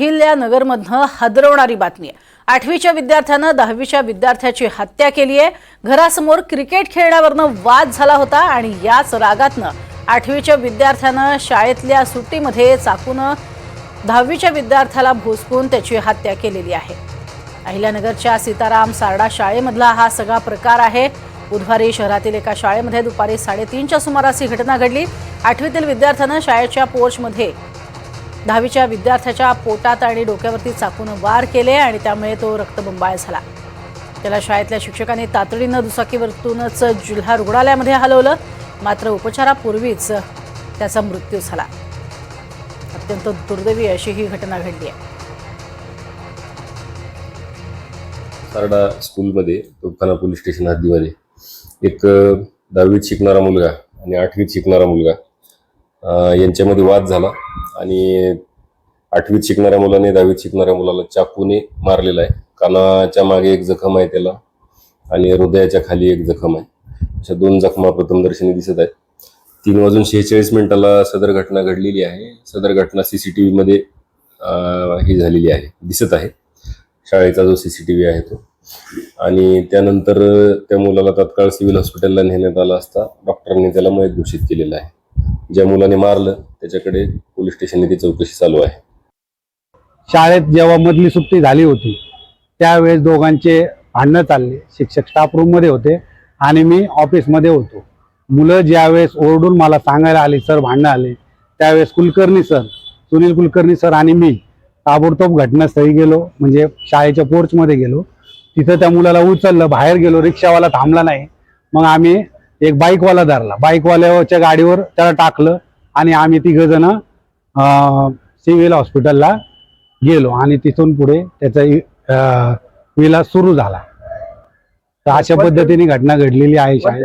अहिल्यानगरमधनं हादरवणारी बातमी आहे। 8वीच्या विद्यार्थ्यानं 10वीच्या विद्यार्थ्याची हत्या केली आहे। घरासमोर क्रिकेट खेळण्यावरनं वाद झाला होता आणि याच रागातनं 8वीच्या विद्यार्थ्यानं शाळेतल्या सुट्टीमध्ये चाकून 10वीच्या विद्यार्थ्याला भोसकून त्याची हत्या केलेली आहे। अहिल्यानगरच्या सीताराम सारडा शाळेमधला हा सगळा प्रकार आहे। बुधवारी शहरातील एका शाळेमध्ये दुपारी 3:30च्या सुमारास ही घटना घडली। 8वीतील विद्यार्थ्यानं शाळेच्या पोर्चमध्ये 10वीच्या विद्यार्थ्याच्या पोटात आणि डोक्यावरती चाकून वार केले आणि त्यामुळे तो रक्तबंबाळ झाला। त्याला शाळेतल्या शिक्षकांनी तातडीनं दुचाकीवरतूनच जिल्हा रुग्णालयामध्ये हलवलं, मात्र उपचारापूर्वीच त्याचा मृत्यू झाला। अत्यंत दुर्दैवी अशी ही घटना घडली आहे। सारडा स्कूलमध्ये तोफखाना पोलीस स्टेशन हद्दीमध्ये एक 10वीत शिकणारा मुलगा आणि 8वीत शिकणारा मुलगा यांच्यामध्ये वाद झाला आणि 8वीत शिकणाऱ्या मुलाने 10वीत शिकणाऱ्या मुलाला चाकूने मारलेला आहे। कानाच्या मागे एक जखम आहे त्याला आणि हृदयाच्या खाली एक जखम आहे। अशा 2 जखमा प्रथमदर्शनी दिसत आहेत। 3:46 सदर घटना घडलेली आहे। सदर घटना CCTV मध्ये ही झालेली आहे, दिसत आहे। शाळेचा जो CCTV आहे तो, आणि त्यानंतर त्या मुलाला तात्काळ सिव्हिल हॉस्पिटलला नेण्यात आलं असता डॉक्टरांनी त्याला मयत घोषित केलेलं आहे। ज्या मुलाने मारलं त्याच्याकडे पोलीस स्टेशनने चौकशी चालू आहे। शाळेत जेव्हा मधली सुट्टी झाली होती त्यावेळेस दोघांचे भांडणं चालले। शिक्षक स्टाफ रूम मध्ये होते आणि मी ऑफिसमध्ये होतो। मुलं ज्यावेळेस ओरडून मला सांगायला आले सर भांडणं आले, त्यावेळेस कुलकर्णी सर, सुनील कुलकर्णी सर आणि मी ताबडतोब घटनास्थळी गेलो, म्हणजे शाळेच्या पोर्चमध्ये गेलो। तिथं त्या मुलाला उचललं, बाहेर गेलो, रिक्षावाला थांबला नाही। मग आम्ही एक बाईकवाला धरला, बाईकवाल्याच्या गाडीवर त्याला टाकलं आणि आम्ही 3 जण सिव्हिल हॉस्पिटलला गेलो आणि तिथून पुढे त्याचा विलास सुरू झाला। तर अशा पद्धतीने घटना घडलेली आहे शाळेत।